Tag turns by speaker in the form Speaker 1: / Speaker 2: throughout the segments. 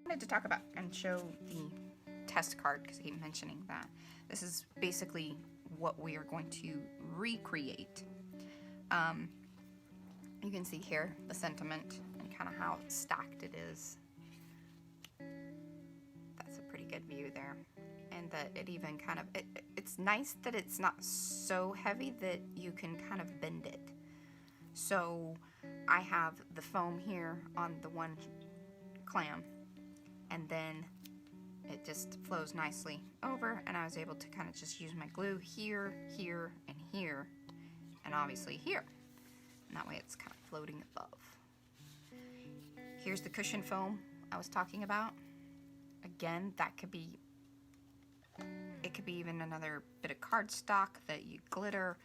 Speaker 1: wanted to talk about and show the test card because I keep mentioning that. This is basically what we are going to recreate. You can see here the sentiment and kind of how stacked it is. That's a pretty good view there. And that it even kind of, it's nice that it's not so heavy that you can kind of bend it. So I have the foam here on the one clam, and then it just flows nicely over, and I was able to kind of just use my glue here, here, and here, and obviously here. And that way it's kind of floating above. Here's the cushion foam I was talking about. Again, that could be, it could be even another bit of cardstock that you glitter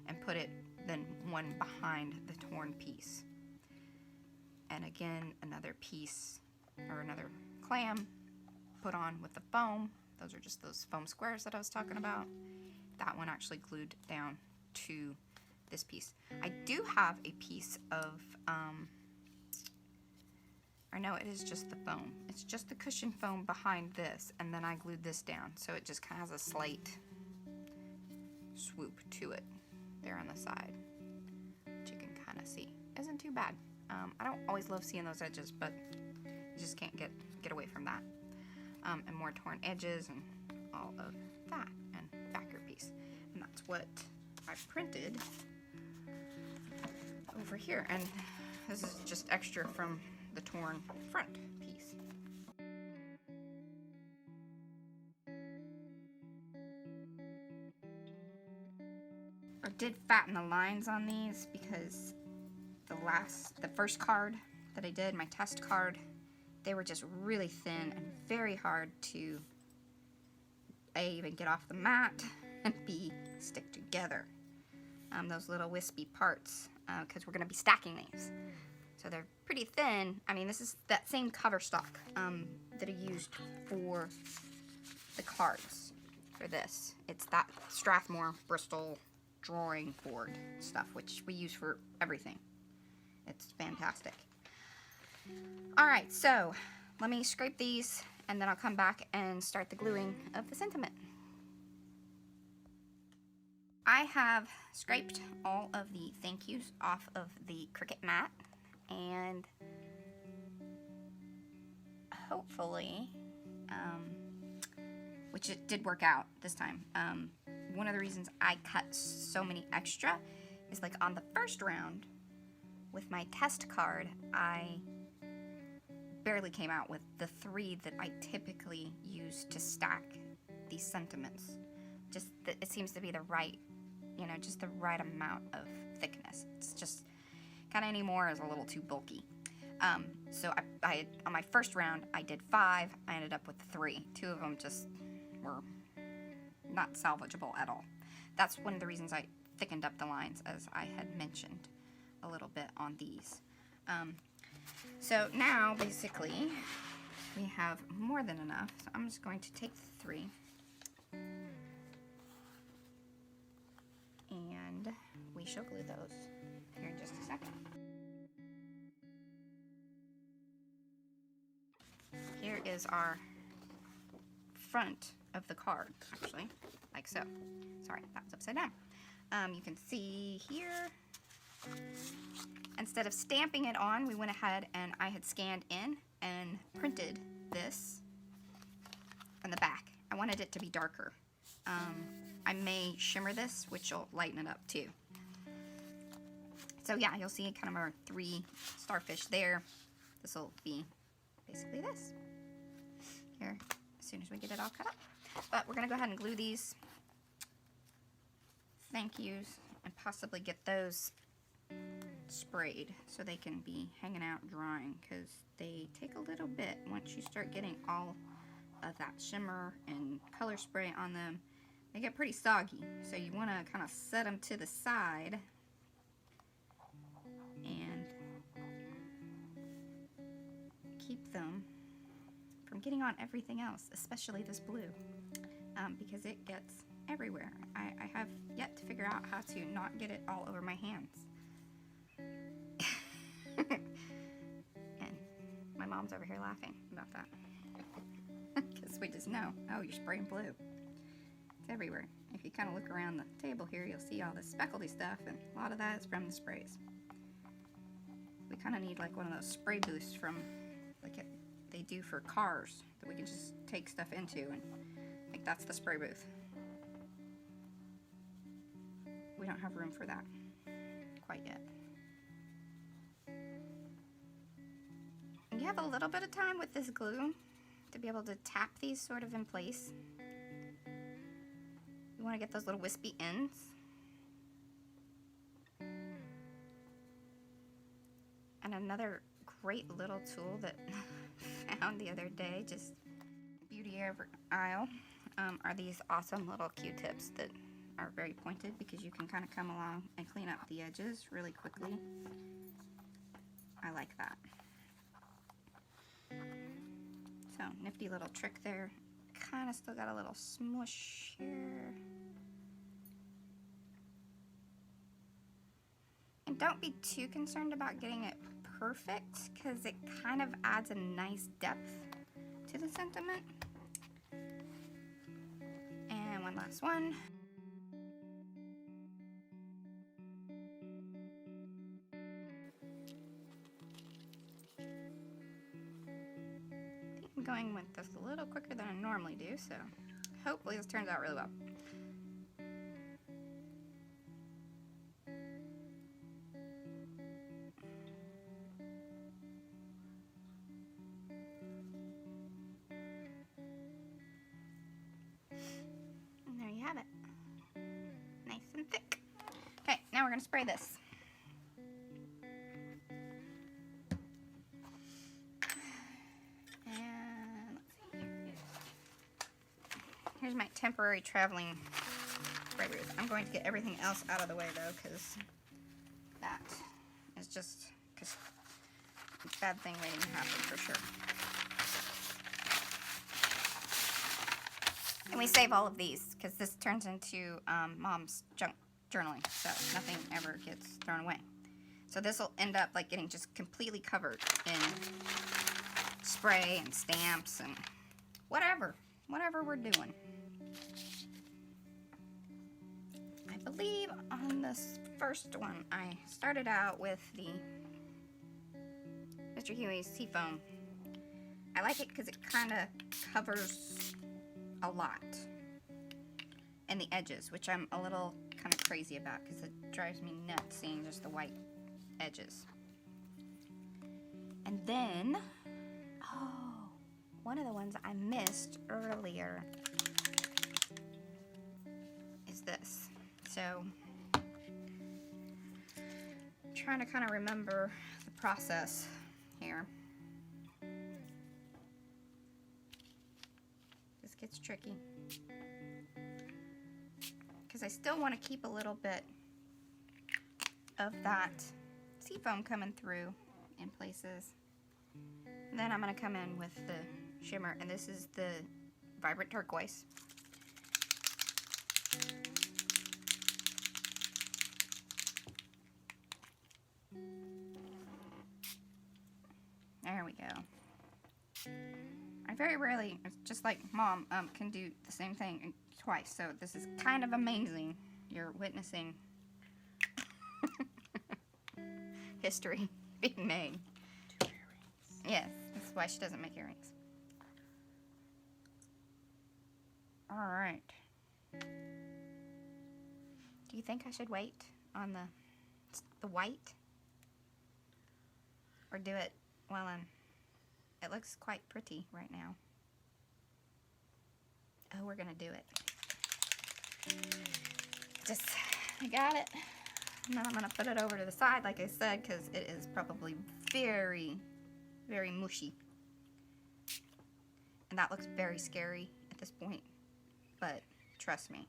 Speaker 1: and put it then one behind the torn piece. And again, another piece or another clam put on with the foam. Those are just those foam squares that I was talking about. That one actually glued down to this piece. I do have a piece of, or no, it is just the foam. It's just the cushion foam behind this, and then I glued this down, so it just kind of has a slight swoop to it there on the side, which you can kind of see. Isn't too bad. I don't always love seeing those edges, but you just can't get away from that. And more torn edges and all of that, and backer piece. And that's what I printed over here. And this is just extra from the torn front piece. I did fatten the lines on these because the first card that I did, my test card, they were just really thin and very hard to A, even get off the mat, and B, stick together. Those little wispy parts, because we're going to be stacking these. So they're pretty thin. I mean, this is that same cover stock that I used for the cards for this. It's that Strathmore Bristol drawing board stuff, which we use for everything. It's fantastic. Alright, so let me scrape these and then I'll come back and start the gluing of the sentiment. I have scraped all of the thank yous off of the Cricut mat, and hopefully, which it did work out this time. One of the reasons I cut so many extra is like on the first round with my test card, I barely came out with the 3 that I typically use to stack these sentiments. Just that it seems to be the right, you know, just the right amount of thickness. It's just kind of any more is a little too bulky. So I on my first round I did 5. I ended up with 3. 2 of them just were not salvageable at all. That's one of the reasons I thickened up the lines, as I had mentioned a little bit on these. So now basically we have more than enough, so I'm just going to take the 3 and we shall glue those here in just a second. Here is our front of the card, actually, like so. Sorry, that was upside down. You can see here, instead of stamping it on, we went ahead and I had scanned in and printed this on the back. I wanted it to be darker. I may shimmer this, which will lighten it up too. So yeah, you'll see kind of our 3 starfish there. This will be basically this here as soon as we get it all cut up. But we're going to go ahead and glue these thank yous and possibly get those sprayed so they can be hanging out drying, because they take a little bit once you start getting all of that shimmer and color spray on them. They get pretty soggy, so you want to kind of set them to the side and keep them from getting on everything else, especially this blue, because it gets everywhere. I have yet to figure out how to not get it all over my hands. And my mom Mom's over here laughing about that. Because we just know, oh, you're spraying blue. It's everywhere. If you kind of look around the table here, you'll see all this speckledy stuff, and a lot of that is from the sprays. We kind of need like one of those spray booths from, like they do for cars, that we can just take stuff into, and like that's the spray booth. We don't have room for that quite yet. You have a little bit of time with this glue to be able to tap these sort of in place. You want to get those little wispy ends. And another great little tool that I found the other day, just beauty over aisle, are these awesome little Q-tips that are very pointed because you can kind of come along and clean up the edges really quickly. I like that. So, nifty little trick there. Kind of still got a little smush here. And don't be too concerned about getting it perfect, because it kind of adds a nice depth to the sentiment. And one last one. I'm going with this a little quicker than I normally do, so hopefully this turns out really well. And there you have it. Nice and thick. Okay, now we're going to spray this. Here's my temporary traveling spray booth. I'm going to get everything else out of the way though, because that is just a bad thing waiting to happen for sure. And we save all of these because this turns into Mom's junk journaling, so nothing ever gets thrown away. So this will end up like getting just completely covered in spray and stamps and whatever we're doing. I believe on this first one I started out with the Mr. Huey's Seafoam. I like it because it kind of covers a lot in the edges, which I'm a little kind of crazy about because it drives me nuts seeing just the white edges. And then, oh, one of the ones I missed earlier is this. So, I'm trying to kind of remember the process here. This gets tricky because I still want to keep a little bit of that seafoam coming through in places. And then I'm going to come in with the shimmer, and this is the Vibrant Turquoise. There we go. I very rarely, just like Mom, can do the same thing twice, so this is kind of amazing. You're witnessing history being made.
Speaker 2: 2 earrings.
Speaker 1: Yes, that's why she doesn't make earrings. Alright. Do you think I should wait on the white? Or do it while it looks quite pretty right now. Oh, we're gonna do it. I got it. And then I'm gonna put it over to the side, like I said, because it is probably very, very mushy. And that looks very scary at this point. But trust me,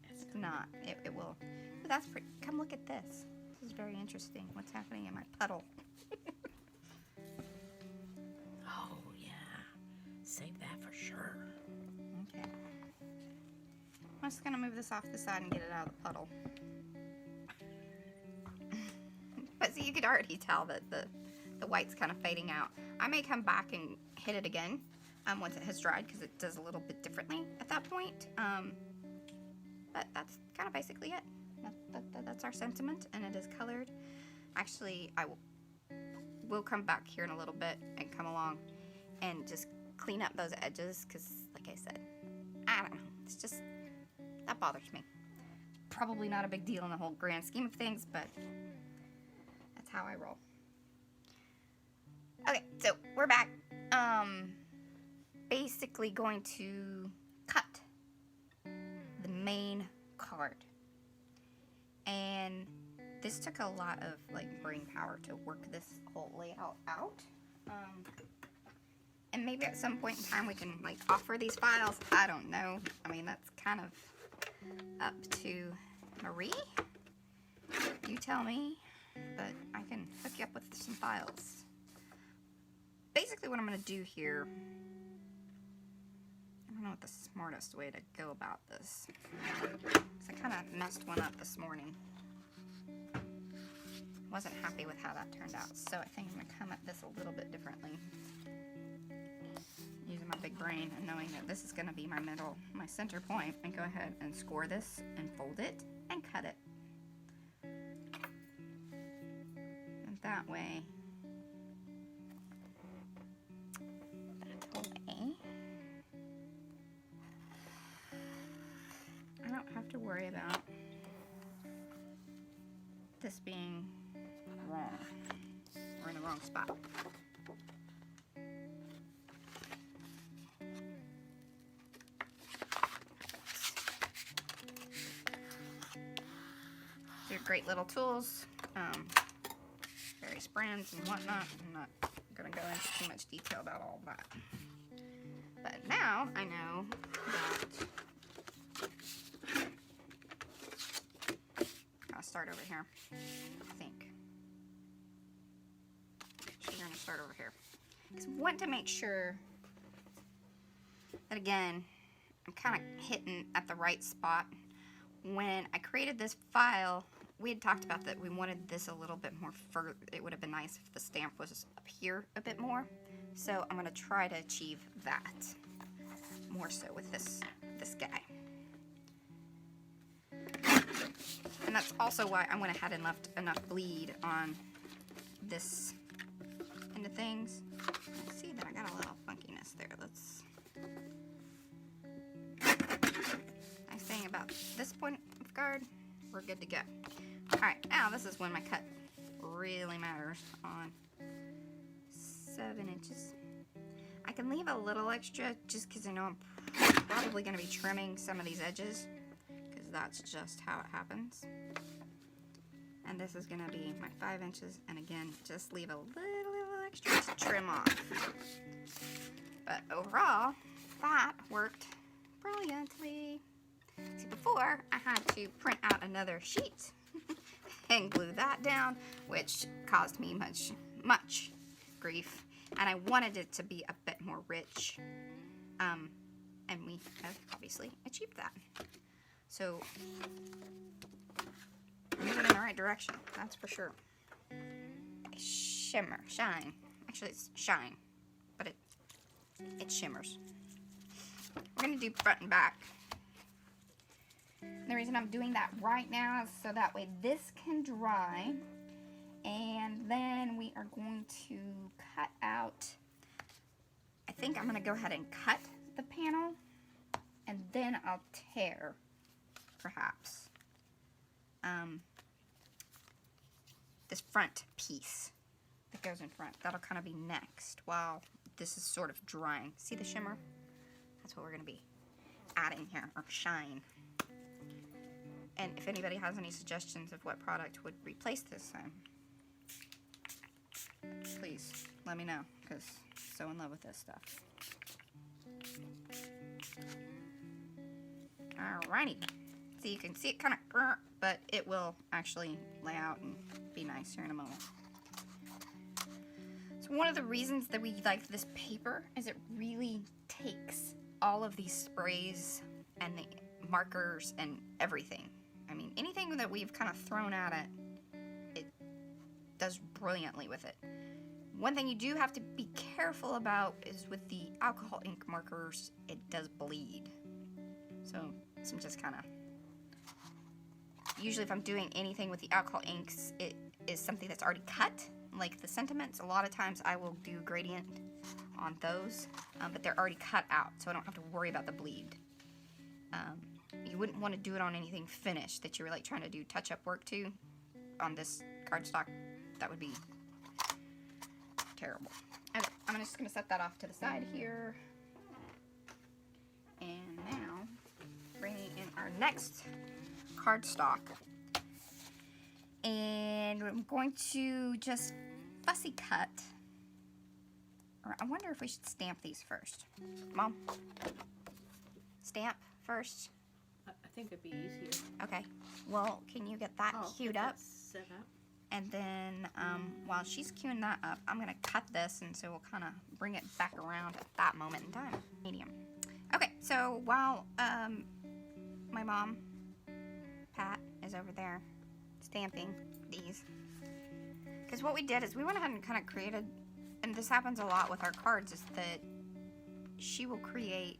Speaker 1: it's not. It will. But that's pretty. Come look at this. This is very interesting. What's happening in my puddle?
Speaker 2: Oh, yeah. Save that for sure.
Speaker 1: Okay. I'm just going to move this off the side and get it out of the puddle. But see, you could already tell that the the white's kind of fading out. I may come back and hit it again once it has dried, because it does a little bit differently at that point. But that's kind of basically it. That's our sentiment, and it is colored. Actually, we'll come back here in a little bit and come along and just clean up those edges, because like I said, I don't know, it's just, that bothers me. Probably not a big deal in the whole grand scheme of things, but that's how I roll. Okay, so we're back. Basically going to cut the main card. And this took a lot of like brain power to work this whole layout out. And maybe at some point in time we can like offer these files. I don't know. I mean, that's kind of up to Marie. You tell me, but I can hook you up with some files. Basically what I'm going to do here, I don't know what the smartest way to go about this, because I kind of messed one up this morning. Wasn't happy with how that turned out, so I think I'm going to come at this a little bit differently. Using my big brain and knowing that this is going to be my middle, my center point, and go ahead and score this and fold it and cut it. And that way, I don't have to worry about this being wrong or in the wrong spot. These are great little tools, various brands and whatnot. I'm not going to go into too much detail about all of that. But now I know that I'll start over here, I think. So you're going to start over here. Because I want to make sure that, again, I'm kind of hitting at the right spot. When I created this file, we had talked about that we wanted this a little bit more further. It would have been nice if the stamp was up here a bit more. So I'm going to try to achieve that more so with this guy. And that's also why I went ahead and left enough bleed on this end of things. I see that I got a little funkiness there. Let's... Nice thing about this point of card, we're good to go. Alright, now this is when my cut really matters on 7 inches. I can leave a little extra just because I know I'm probably going to be trimming some of these edges, because that's just how it happens. And this is going to be my 5 inches, and again, just leave a little extra to trim off. But overall, that worked brilliantly. See, before I had to print out another sheet and glue that down, which caused me much grief. And I wanted it to be a bit more rich. And we have obviously achieved that. So, moving in the right direction, that's for sure. Shimmer, shine. Actually, it's shine, but it shimmers. We're going to do front and back. And the reason I'm doing that right now is so that way this can dry. And then we are going to cut out, I think I'm going to go ahead and cut the panel, and then I'll tear, perhaps, this front piece that goes in front. That'll kind of be next while this is sort of drying. See the shimmer? That's what we're going to be adding here, or shine. And if anybody has any suggestions of what product would replace this, please let me know, because I'm so in love with this stuff. Alrighty. So you can see it kind of, but it will actually lay out and be nice here in a moment. So one of the reasons that we like this paper is it really takes all of these sprays and the markers and everything. I mean, anything that we've kind of thrown at it, it does brilliantly with it. One thing you do have to be careful about is with the alcohol ink markers, it does bleed. So some just kind of, usually if I'm doing anything with the alcohol inks, it is something that's already cut, like the sentiments. A lot of times I will do gradient on those, but they're already cut out, so I don't have to worry about the bleed. You wouldn't want to do it on anything finished that you were like trying to do touch-up work to on this cardstock. That would be terrible. Okay, I'm just going to set that off to the side here. And now, bringing in our next cardstock. And I'm going to just fussy cut. Or I wonder if we should stamp these first. Mom? Stamp first?
Speaker 2: I think it'd be easier.
Speaker 1: Okay. Well, can you get that queued up?
Speaker 2: Set up.
Speaker 1: And then while she's queuing that up, I'm going to cut this, and so we'll kind of bring it back around at that moment in time. Medium. Okay, so while my mom, Pat, is over there stamping these, because what we did is we went ahead and kind of created, and this happens a lot with our cards, is that she will create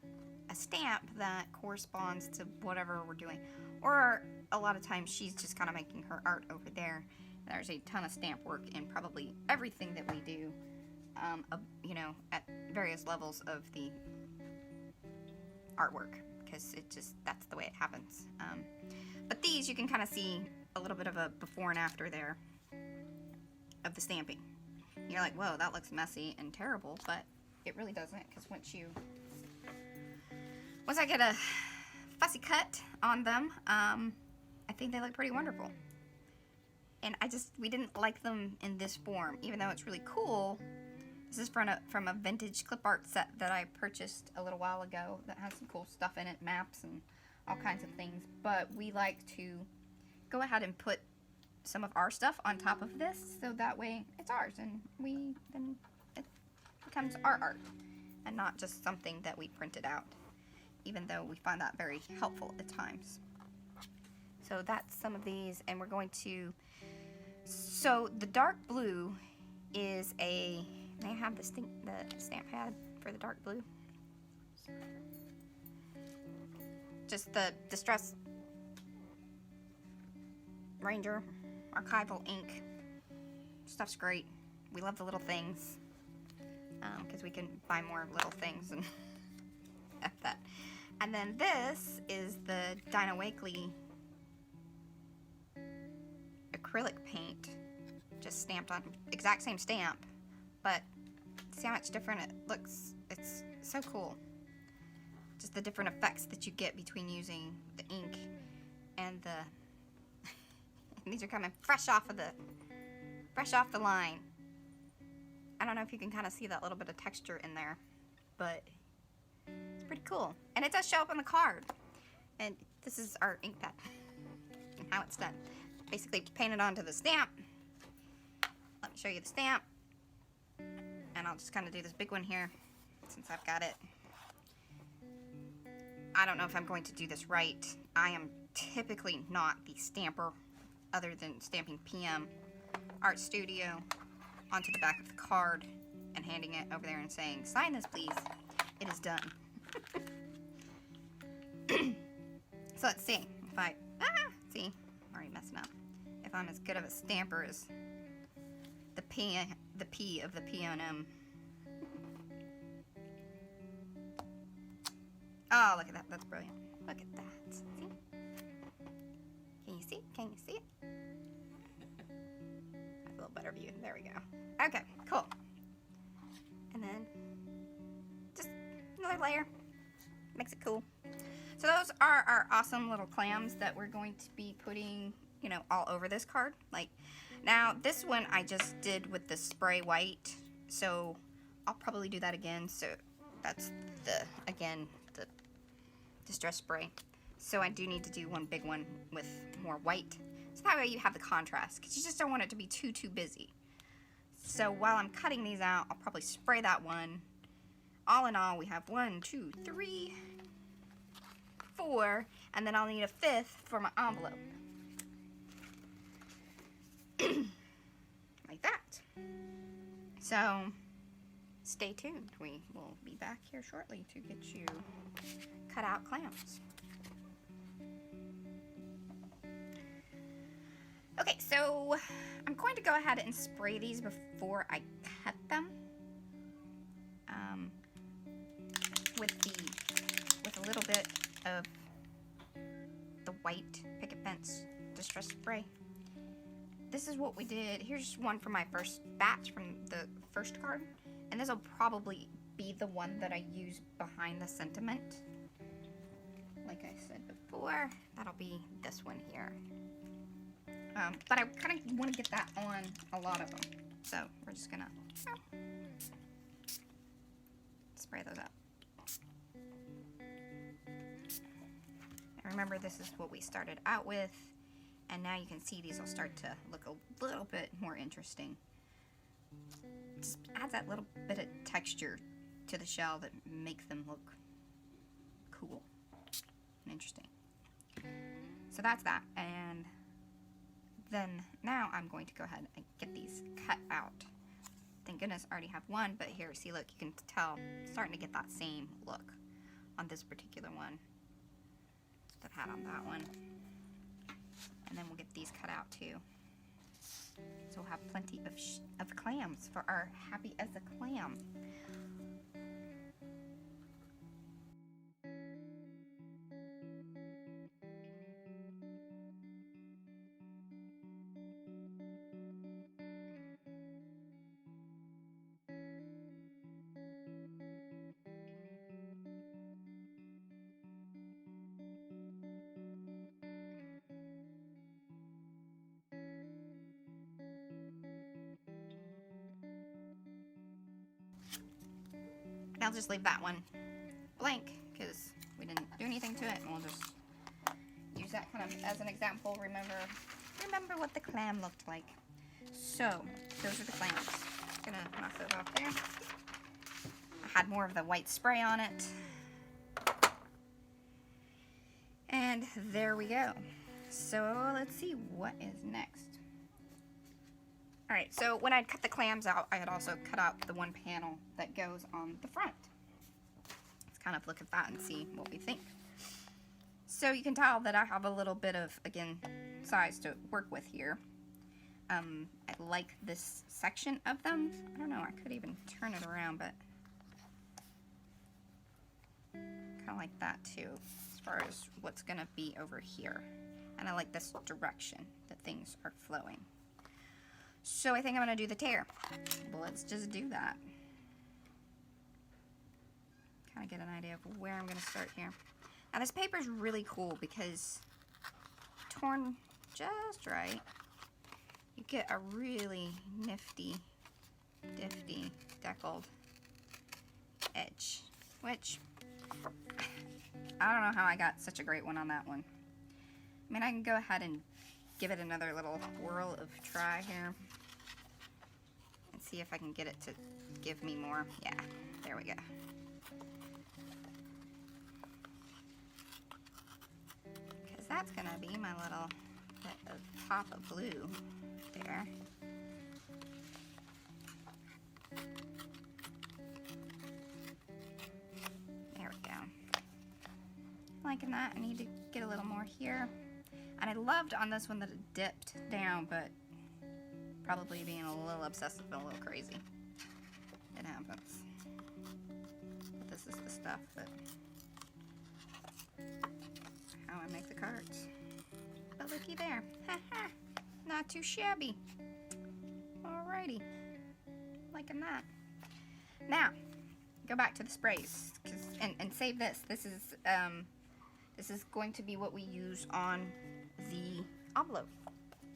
Speaker 1: a stamp that corresponds to whatever we're doing. Or a lot of times she's just kind of making her art over there. There's a ton of stamp work in probably everything that we do, you know, at various levels of the artwork, because it just, that's the way it happens. But these, you can kind of see a little bit of a before and after there of the stamping. You're like, whoa, that looks messy and terrible, but it really doesn't, because once I get a fussy cut on them, I think they look pretty wonderful. And we didn't like them in this form, even though it's really cool. This is from a vintage clip art set that I purchased a little while ago that has some cool stuff in it, maps and all kinds of things. But we like to go ahead and put some of our stuff on top of this, so that way it's ours, and then it becomes our art and not just something that we printed out, even though we find that very helpful at times. So that's some of these, and we're going to, so the dark blue is may I have the stamp pad for the dark blue? Just the Distress Ranger archival ink. Stuff's great. We love the little things, because we can buy more little things and that. And then this is the Dinah Wakely acrylic paint, just stamped on, exact same stamp, but see how much different it looks. It's so cool. Just the different effects that you get between using the ink and the and these are coming fresh off the line. I don't know if you can kind of see that little bit of texture in there, but it's pretty cool. And it does show up on the card. And this is our ink pad and how it's done. Basically paint it onto the stamp. Let me show you the stamp. And I'll just kind of do this big one here since I've got it. I don't know if I'm going to do this right. I am typically not the stamper, other than stamping PM Art Studio onto the back of the card and handing it over there and saying, sign this please, it is done. So let's see if see, I'm already messing up, if I'm as good of a stamper as the P of the P&M. Oh, look at that, that's brilliant. Look at that, see? Can you see? Can you see it? That's a little better view. There we go. Okay, cool. And then just another layer. Makes it cool. So those are our awesome little clams that we're going to be putting, you know, all over this card. Like, now this one I just did with the spray white, so I'll probably do that again. So that's the distress spray. So I do need to do one big one with more white, so that way you have the contrast, because you just don't want it to be too busy. So while I'm cutting these out, I'll probably spray that one. All in all, we have 1, 2, 3, 4, and then I'll need a 5th for my envelope. Like that. So stay tuned. We will be back here shortly to get you cut out clams. Okay, so I'm going to go ahead and spray these before I cut them with a little bit of the white picket fence distress spray. This is what we did. Here's one from my first batch from the first card, and this will probably be the one that I use behind the sentiment. Like I said before, that'll be this one here. But I kind of want to get that on a lot of them, so we're just gonna spray those up. And remember, this is what we started out with, and now you can see these will start to look a little bit more interesting. Just adds that little bit of texture to the shell that makes them look cool and interesting. So that's that, and then now I'm going to go ahead and get these cut out. Thank goodness I already have one, but here, see, look, you can tell I'm starting to get that same look on this particular one that I've had on that one. And then we'll get these cut out too. So we'll have plenty of clams for our happy as a clam. I'll just leave that one blank because we didn't do anything to it, and we'll just use that kind of as an example. Remember what the clam looked like. So those are the clams. Just gonna knock those off there. I had more of the white spray on it, and there we go. So let's see what is next. Alright, so when I cut the clams out, I had also cut out the one panel that goes on the front. Let's kind of look at that and see what we think. So you can tell that I have a little bit of, again, size to work with here. I like this section of them. I don't know, I could even turn it around, but kind of like that too, as far as what's going to be over here. And I like this direction that things are flowing. So I think I'm going to do the tear. Well, let's just do that. Kind of get an idea of where I'm going to start here. Now this paper is really cool because torn just right, you get a really nifty, deckled edge, which I don't know how I got such a great one on that one. I mean, I can go ahead and give it another little whirl of try here and see if I can get it to give me more. Yeah, there we go. Because that's gonna be my little bit of pop of blue there. There we go. Liking that. I need to get a little more here. And I loved on this one that it dipped down, but probably being a little obsessive and a little crazy. It happens. But this is the stuff that how I make the cards. But looky there. Not too shabby. Alrighty. Liking that. Now, go back to the sprays and save this. This is going to be what we use on the envelope.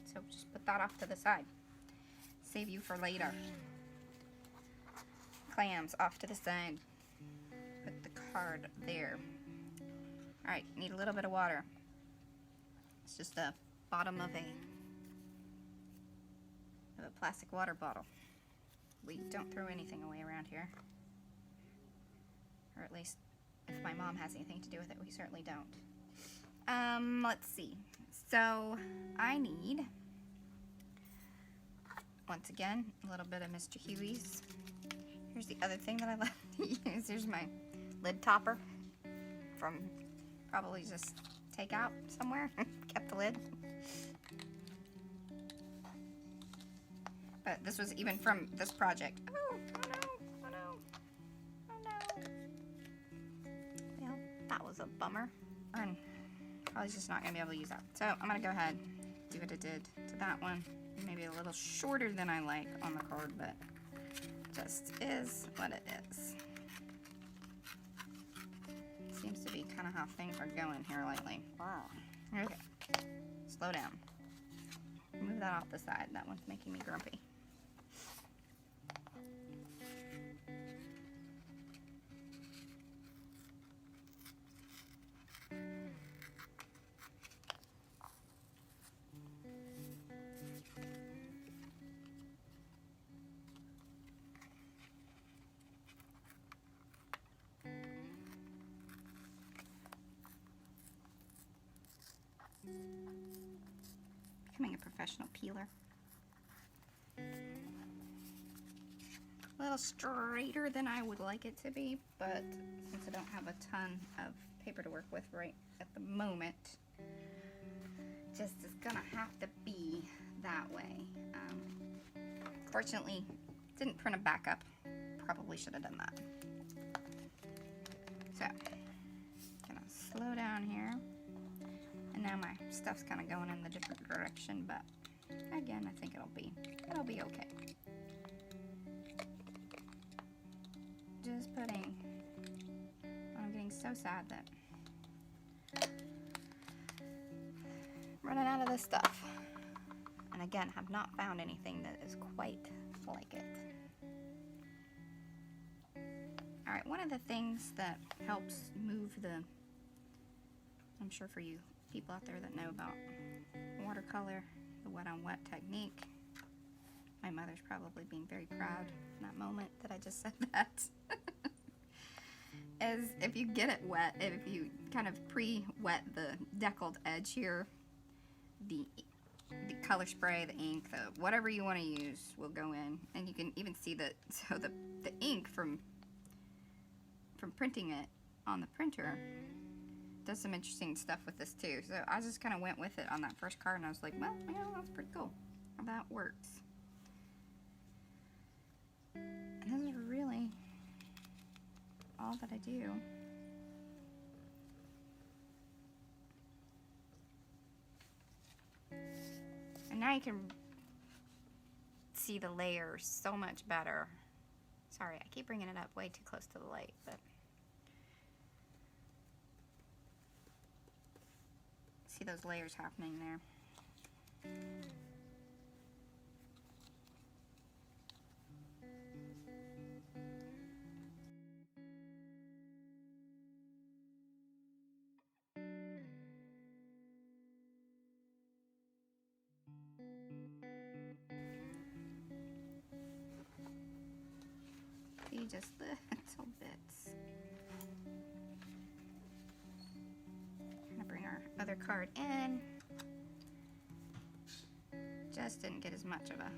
Speaker 1: So just put that off to the side. Save you for later. Clams off to the side. Put the card there. Alright, need a little bit of water. It's just the bottom of a plastic water bottle. We don't throw anything away around here. Or at least if my mom has anything to do with it, we certainly don't. Let's see. So I need once again, a little bit of Mr. Huey's. Here's the other thing that I love to use. Here's my lid topper from probably just takeout somewhere. Kept the lid. But this was even from this project. Oh no, oh no, oh no. Well, that was a bummer. I'm probably just not going to be able to use that. So I'm going to go ahead and do what I did to that one. Maybe a little shorter than I like on the card, but just is what it is. Seems to be kind of how things are going here lately. Okay, slow down. Move that off the side. That one's making me grumpy. Becoming a professional peeler. A little straighter than I would like it to be, but since I don't have a ton of paper to work with right at the moment, just is gonna have to be that way. Fortunately, didn't print a backup. Probably should have done that. So, gonna slow down here. And now my stuff's kind of going in the different direction, but again, I think it'll be okay. Just putting, I'm getting so sad that I'm running out of this stuff. And again, have not found anything that is quite like it. Alright, one of the things that helps move I'm sure for you people out there that know about watercolor, the wet on wet technique, my mother's probably being very proud in that moment that I just said that, is if you get it wet, if you kind of pre-wet the deckled edge here, the color spray, the ink, the whatever you want to use will go in, and you can even see the ink from printing it on the printer does some interesting stuff with this too. So I just kind of went with it on that first card, and I was like, well, yeah, that's pretty cool. That works. And this is really all that I do. And now you can see the layers so much better. Sorry, I keep bringing it up way too close to the light, but see those layers happening there. See just little bits. Bring our other card in. Just didn't get as much of a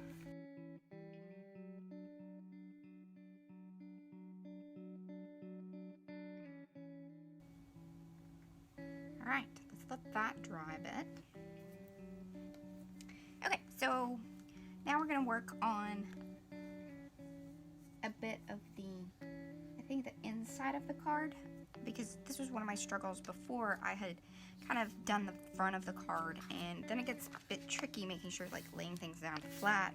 Speaker 1: alright, let's let that dry a bit. Okay, so now we're gonna work on a bit of I think the inside of the card, because this was one of my struggles before. I had kind of done the front of the card, and then it gets a bit tricky making sure like laying things down flat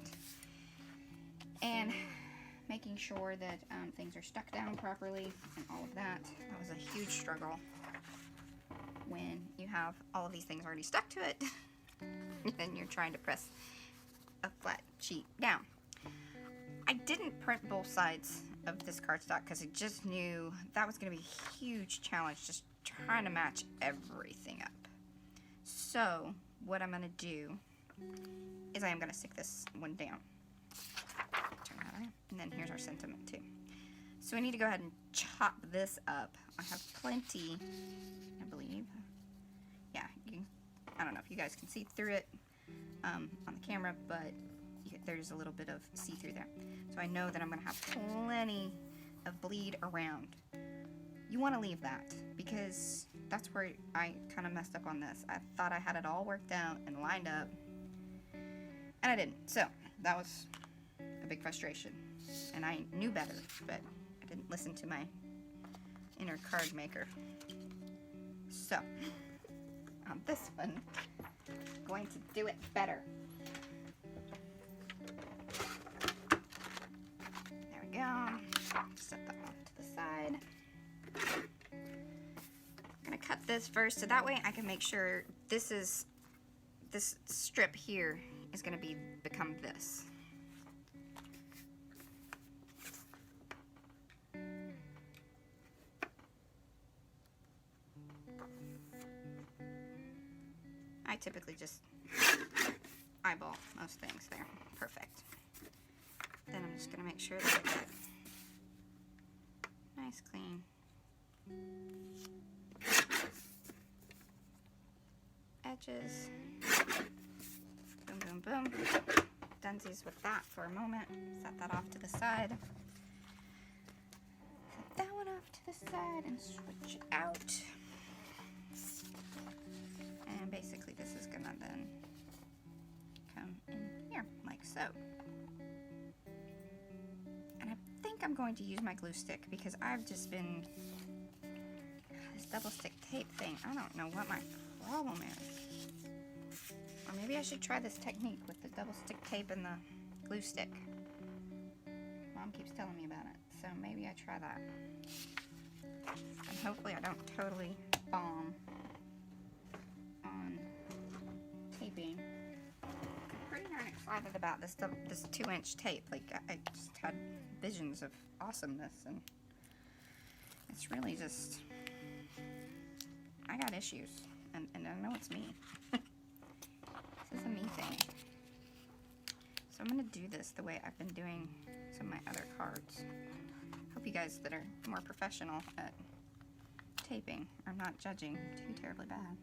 Speaker 1: and making sure that things are stuck down properly and all of that. That was a huge struggle when you have all of these things already stuck to it and you're trying to press a flat sheet down. I didn't print both sides of this cardstock because I just knew that was going to be a huge challenge, just trying to match everything up. So what I'm going to do is I am going to stick this one down. Turn that around. And then here's our sentiment too. So we need to go ahead and chop this up. I have plenty, I believe. Yeah, I don't know if you guys can see through it on the camera, but there's a little bit of see-through there. So I know that I'm gonna have plenty of bleed around. You wanna leave that because that's where I kind of messed up on this. I thought I had it all worked out and lined up, and I didn't. So that was a big frustration, and I knew better, but I didn't listen to my inner card maker. So on this one, I'm going to do it better. There we go. Set that off to the side. I'm gonna cut this first so that way I can make sure this strip here is gonna become this. I typically just eyeball most things there. Perfect. Then I'm just gonna make sure that I get nice clean edges. Boom, boom, boom. Dunsies with that for a moment. Set that off to the side. Set that one off to the side and switch it out. And basically this is gonna then come in here, like so. And I think I'm going to use my glue stick because I've just been, this double stick tape thing, I don't know what my problem is. Or maybe I should try this technique with the double stick tape and the glue stick. Mom keeps telling me about it, so maybe I try that. And hopefully I don't totally bomb on taping. I'm pretty darn excited about this 2-inch tape. Like, I just had visions of awesomeness, and it's really just, I got issues, and I know it's me. This is a me thing. So I'm gonna do this the way I've been doing some of my other cards. Hope you guys that are more professional at taping are not judging too terribly bad.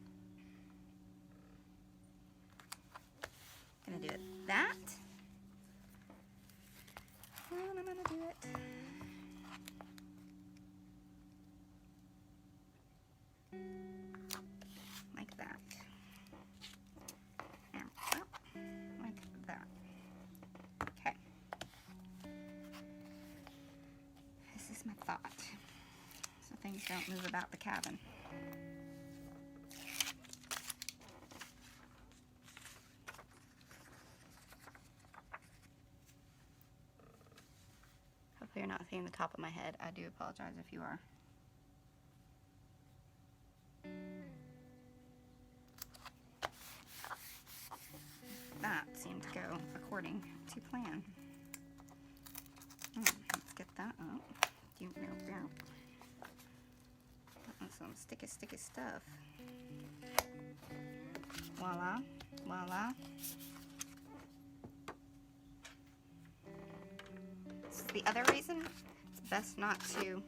Speaker 1: Gonna do it that. And I'm gonna do it like that. And up like that. Okay. This is my thought. So things don't move about the cabin. Hopefully you're not seeing the top of my head. I do apologize if you are. That seemed to go according to plan. Let's get that up. That's some sticky stuff. Voila, voila. This is the other reason it's best not to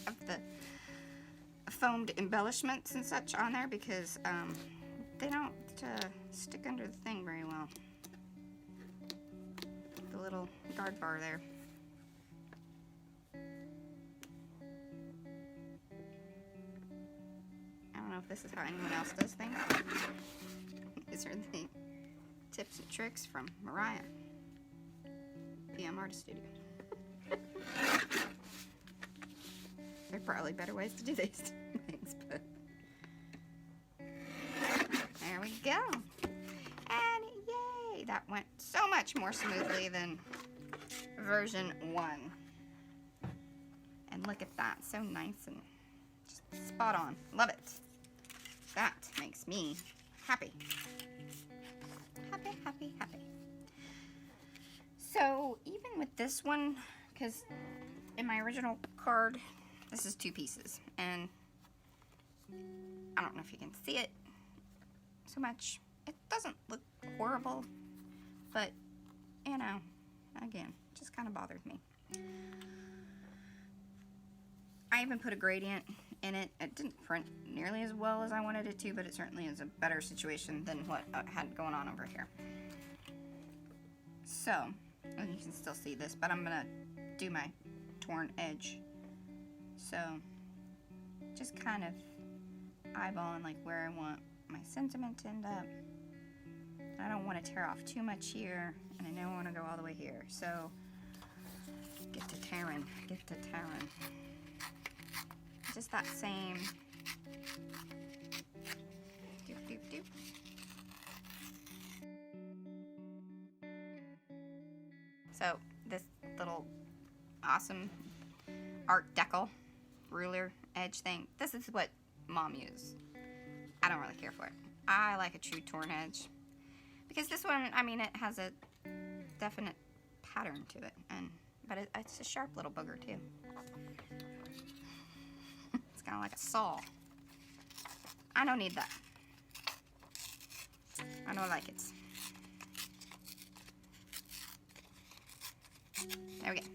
Speaker 1: have the foamed embellishments and such on there because they don't stick under the thing very well. The little guard bar there. I don't know if this is how anyone else does things. These are the tips and tricks from Mariah, PM Artist Studio. There are probably better ways to do these things, but there we go. And yay! That went so much more smoothly than version 1. And look at that, so nice and just spot on. Love it. That makes me happy. Happy, happy, happy. So even with this one, because in my original card, this is 2 pieces, and I don't know if you can see it so much. It doesn't look horrible, but you know, again, just kind of bothered me. I even put a gradient in it. It didn't print nearly as well as I wanted it to, but it certainly is a better situation than what I had going on over here. So, and you can still see this, but I'm gonna do my torn edge. So, just kind of eyeballing like where I want my sentiment to end up. I don't want to tear off too much here, and I don't want to go all the way here. So, get to tearing, get to tearing. Just that same doop, doop, doop. So this little awesome Art Deco ruler edge thing, this is what Mom used. I don't really care for it. I like a true torn edge because this one, I mean, it has a definite pattern to it, but it's a sharp little booger too. It's kind of like a saw. I don't need that. I don't like it. There we go.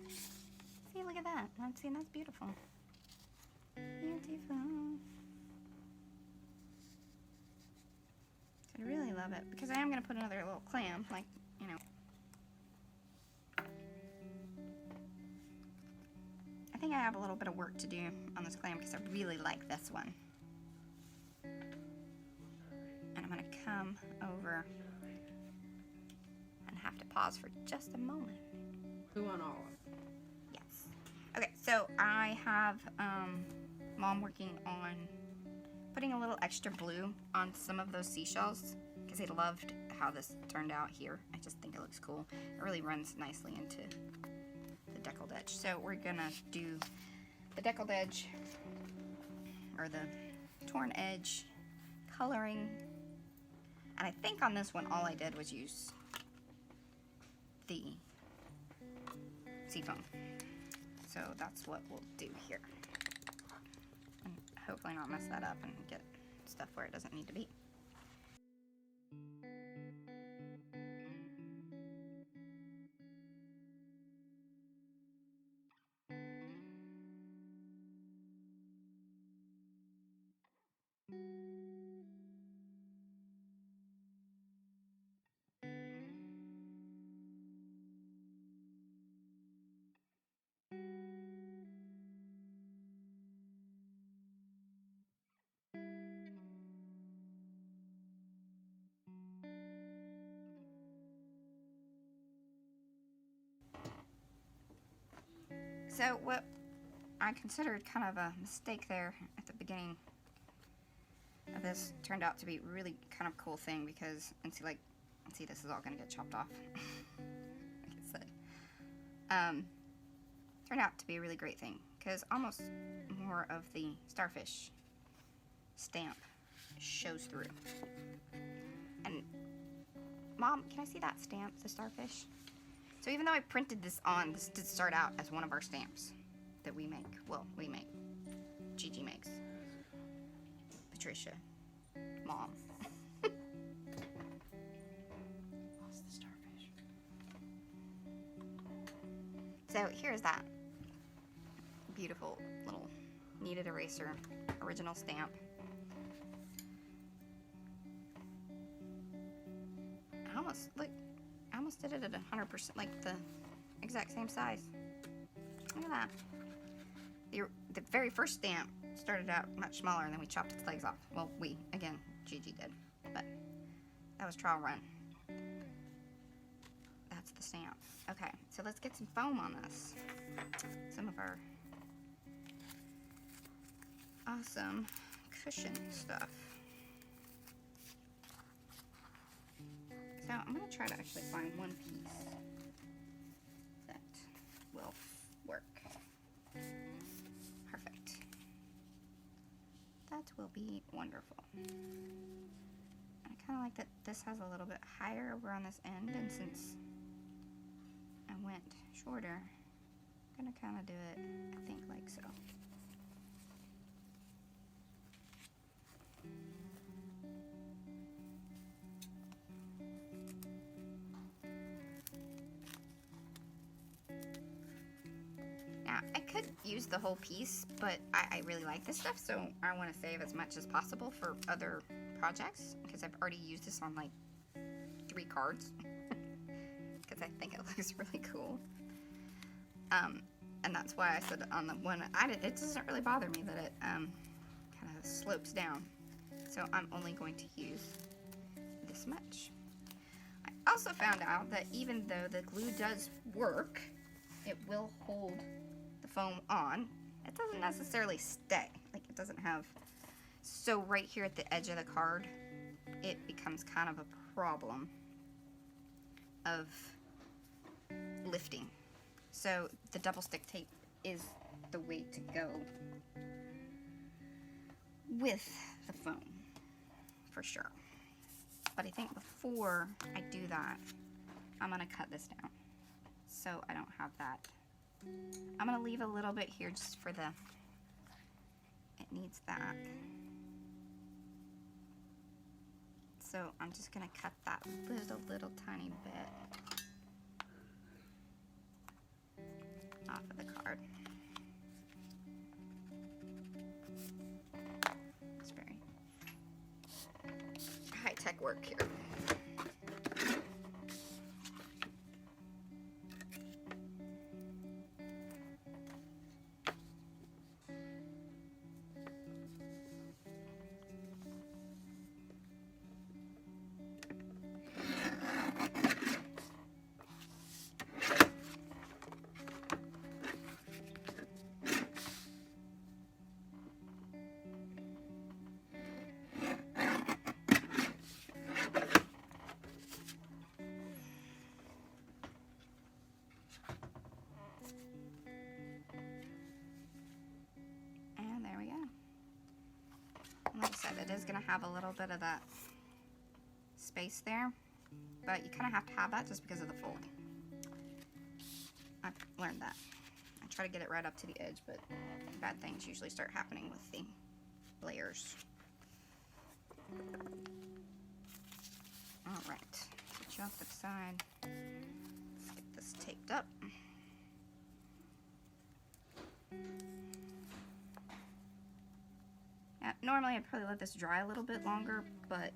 Speaker 1: See, look at that. See, that's beautiful. Beautiful. So I really love it because I am going to put another little clam, like, you know. I think I have a little bit of work to do on this clam because I really like this one. And I'm going to come over and have to pause for just a moment.
Speaker 2: Who on all of them?
Speaker 1: Yes. Okay, so I have Mom working on putting a little extra blue on some of those seashells because I loved how this turned out here. I just think it looks cool. It really runs nicely into the deckled edge. So we're gonna do the deckled edge, or the torn edge coloring. And I think on this one all I did was use the seafoam. So that's what we'll do here. And hopefully not mess that up and get stuff where it doesn't need to be. So what I considered kind of a mistake there at the beginning of this turned out to be really kind of cool thing because, and see this is all gonna get chopped off. Like I said. Turned out to be a really great thing because almost more of the starfish stamp shows through. And Mom, can I see that stamp, the starfish? So even though I printed this on, this did start out as one of our stamps that we make. Well, we make. Gigi makes. Patricia. Mom.
Speaker 2: Lost the starfish.
Speaker 1: So here's that beautiful little kneaded eraser original stamp. I almost did it at 100%, like the exact same size. Look at that. The very first stamp started out much smaller, and then we chopped its legs off. Well, again, Gigi did, but that was trial run. That's the stamp. Okay, so let's get some foam on this. Some of our awesome cushion stuff. So I'm going to try to actually find one piece that will work. Perfect. That will be wonderful. I kind of like that this has a little bit higher over on this end, and since I went shorter, I'm going to kind of do it, I think, like so. I could use the whole piece, but I really like this stuff, so I want to save as much as possible for other projects, because I've already used this on like 3 cards, because because I think it looks really cool. And that's why I said on the one, it doesn't really bother me that it kind of slopes down. So I'm only going to use this much. I also found out that even though the glue does work, it will hold the foam on. It doesn't necessarily stay. Like, it doesn't have... So right here at the edge of the card, it becomes kind of a problem of lifting. So the double stick tape is the way to go with the foam, for sure. But I think before I do that, I'm gonna cut this down so I don't have that. I'm gonna leave a little bit here just for the, it needs that. So I'm just gonna cut that little tiny bit off of the card. It's very high-tech work here. Like I said, it is going to have a little bit of that space there, but you kind of have to have that just because of the fold. I've learned that. I try to get it right up to the edge, but bad things usually start happening with the layers. Alright, put you off to the side. Let's get this taped up. Normally I'd probably let this dry a little bit longer, but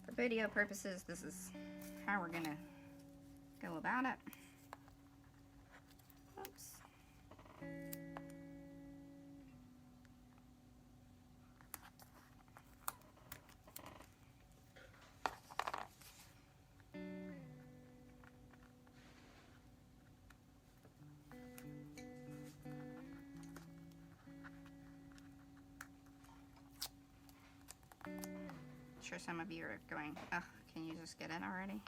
Speaker 1: for video purposes, this is how we're gonna go about it. Oops. Sure, some of you are going, oh, can you just get in already?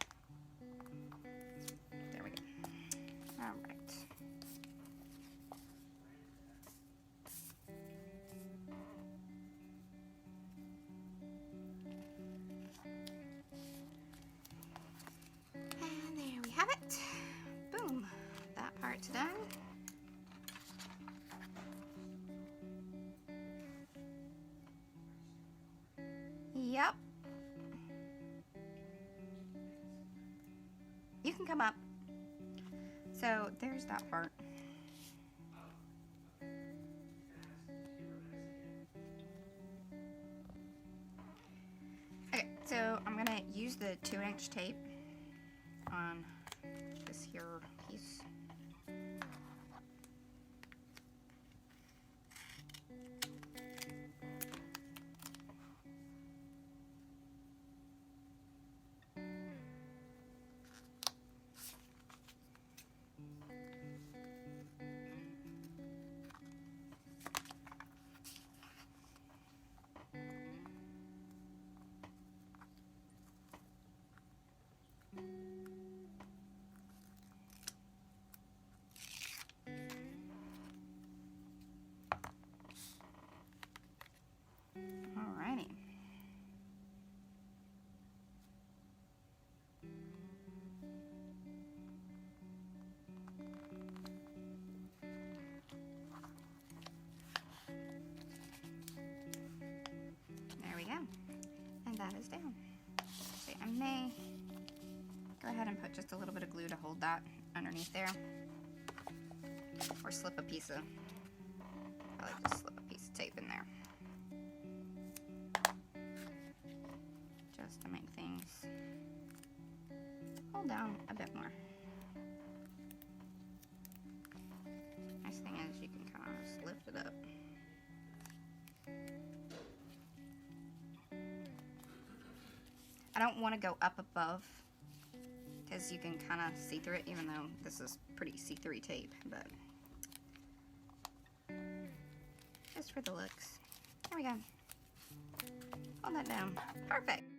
Speaker 1: There we go. All right. And there we have it. Boom. That part's done. Yep. You can come up. So there's that part. Okay, so I'm gonna use the 2-inch tape on this here piece. Alrighty. There we go. And that is down. So I may go ahead and put just a little bit of glue to hold that underneath there. Or slip a piece of, I like to slip a piece of tape in there. Just to make things pull down a bit more. Nice thing is you can kind of just lift it up. I don't want to go up above because you can kind of see through it, even though this is pretty see-through tape, but just for the looks. There we go. Pull that down. Perfect.